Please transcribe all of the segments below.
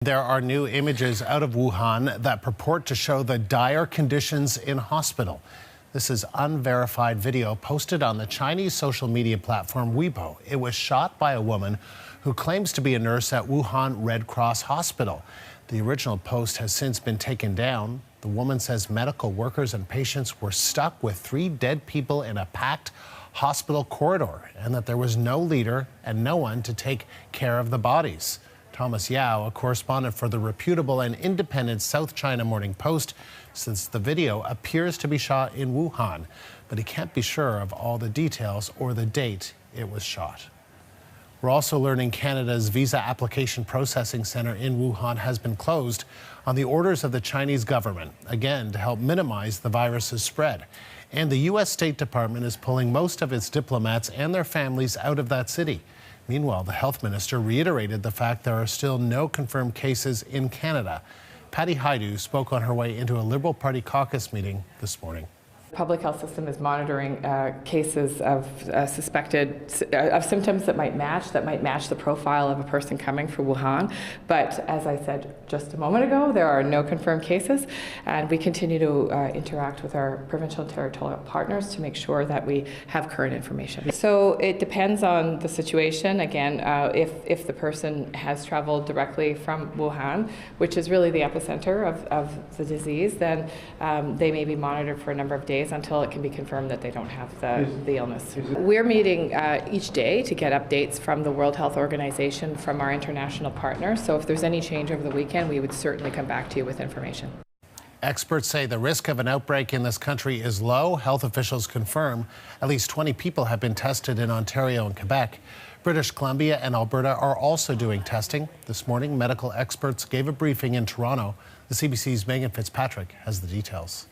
There are new images out of Wuhan that purport to show the dire conditions in hospital. This is unverified video posted on the Chinese social media platform Weibo. It was shot by a woman who claims to be a nurse at Wuhan Red Cross Hospital. The original post has since been taken down. The woman says medical workers and patients were stuck with 3 dead people in a packed hospital corridor and that there was no leader and no one to take care of the bodies. Thomas Yao, a correspondent for the reputable and independent South China Morning Post, says the video appears to be shot in Wuhan, but he can't be sure of all the details or the date it was shot. We're also learning Canada's visa application processing centre in Wuhan has been closed on the orders of the Chinese government, again to help minimize the virus's spread. And the U.S. State Department is pulling most of its diplomats and their families out of that city. Meanwhile, the health minister reiterated the fact there are still no confirmed cases in Canada. Patty Hajdu spoke on her way into a Liberal Party caucus meeting this morning. The public health system is monitoring cases of suspected symptoms that might match the profile of a person coming from Wuhan. But as I said just a moment ago, there are no confirmed cases, and we continue to interact with our provincial and territorial partners to make sure that we have current information. So it depends on the situation. Again, if the person has traveled directly from Wuhan, which is really the epicenter of the disease, then they may be monitored for a number of days until it can be confirmed that they don't have the illness. We're meeting each day to get updates from the World Health Organization, from our international partners. So if there's any change over the weekend, we would certainly come back to you with information. Experts say the risk of an outbreak in this country is low. Health officials confirm at least 20 people have been tested in Ontario and Quebec. British Columbia and Alberta are also doing testing. This morning, medical experts gave a briefing in Toronto. The CBC's Megan Fitzpatrick has the details.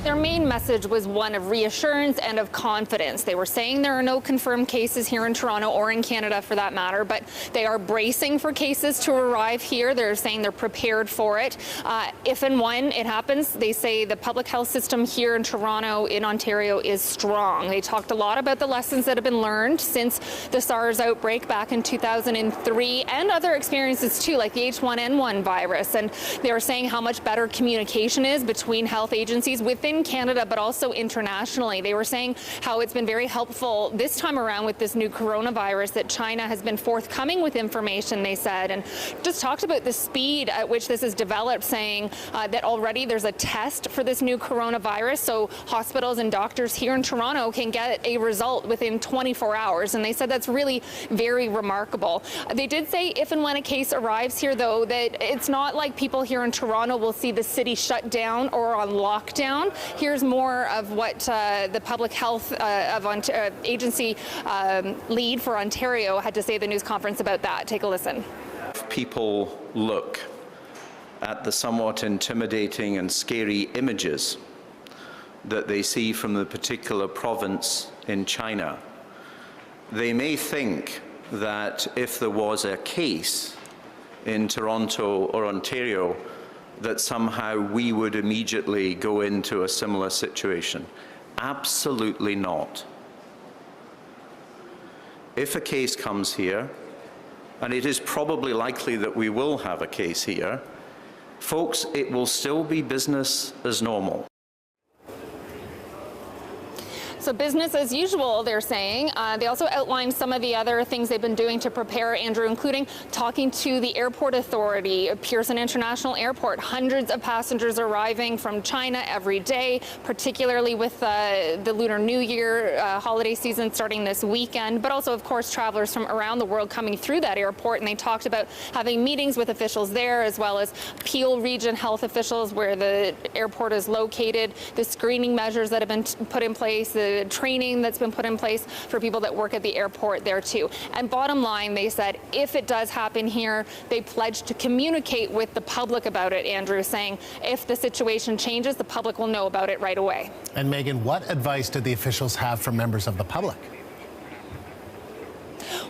Their main message was one of reassurance and of confidence. They were saying there are no confirmed cases here in Toronto or in Canada for that matter, but they are bracing for cases to arrive here. They're saying they're prepared for it. If and when it happens, they say the public health system here in Toronto, in Ontario, is strong. They talked a lot about the lessons that have been learned since the SARS outbreak back in 2003 and other experiences too, like the H1N1 virus. And they were saying how much better communication is between health agencies within Canada, but also internationally. They were saying how it's been very helpful this time around with this new coronavirus, that China has been forthcoming with information, they said, and just talked about the speed at which this is developed, saying that already there's a test for this new coronavirus, so hospitals and doctors here in Toronto can get a result within 24 hours, and they said that's really very remarkable. They did say if and when a case arrives here, though, that it's not like people here in Toronto will see the city shut down or on lockdown. Here's more of what the public health agency lead for Ontario had to say at the news conference about that. Take a listen. If people look at the somewhat intimidating and scary images that they see from the particular province in China, they may think that if there was a case in Toronto or Ontario, that somehow we would immediately go into a similar situation. Absolutely not. If a case comes here, and it is probably likely that we will have a case here, folks, it will still be business as normal. So business as usual, they're saying. They also outlined some of the other things they've been doing to prepare, Andrew, including talking to the airport authority, Pearson International Airport. Hundreds of passengers arriving from China every day, particularly with the Lunar New Year holiday season starting this weekend, but also, of course, travelers from around the world coming through that airport. And they talked about having meetings with officials there, as well as Peel Region health officials where the airport is located, the screening measures that have been put in place, the training that's been put in place for people that work at the airport there too. And bottom line, they said if it does happen here, they pledged to communicate with the public about it, Andrew, saying if the situation changes, the public will know about it right away. And Megan, what advice did the officials have for members of the public?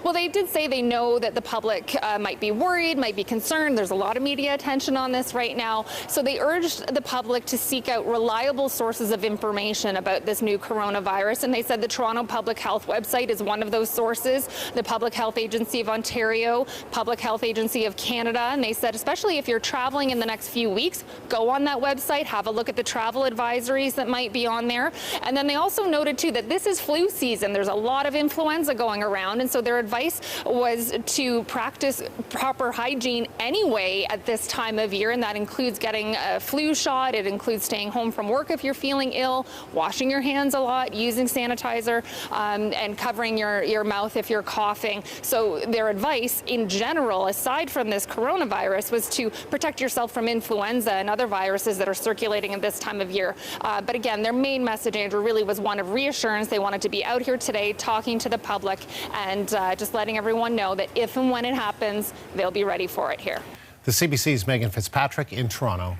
Well, they did say they know that the public might be worried, might be concerned. There's a lot of media attention on this right now. So they urged the public to seek out reliable sources of information about this new coronavirus. And they said the Toronto Public Health website is one of those sources, the Public Health Agency of Ontario, Public Health Agency of Canada. And they said, especially if you're traveling in the next few weeks, go on that website, have a look at the travel advisories that might be on there. And then they also noted, too, that this is flu season. There's a lot of influenza going around. And so their advice was to practice proper hygiene anyway at this time of year. And that includes getting a flu shot. It includes staying home from work if you're feeling ill, washing your hands a lot, using sanitizer, and covering your mouth if you're coughing. So their advice in general, aside from this coronavirus, was to protect yourself from influenza and other viruses that are circulating at this time of year. But again, their main message, Andrew, really was one of reassurance. They wanted to be out here today talking to the public and just letting everyone know that if and when it happens, they'll be ready for it here. The CBC's Megan Fitzpatrick in Toronto.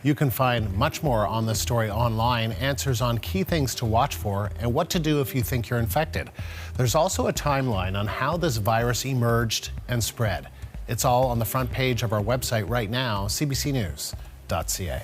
You can find much more on this story online, answers on key things to watch for, and what to do if you think you're infected. There's also a timeline on how this virus emerged and spread. It's all on the front page of our website right now, cbcnews.ca.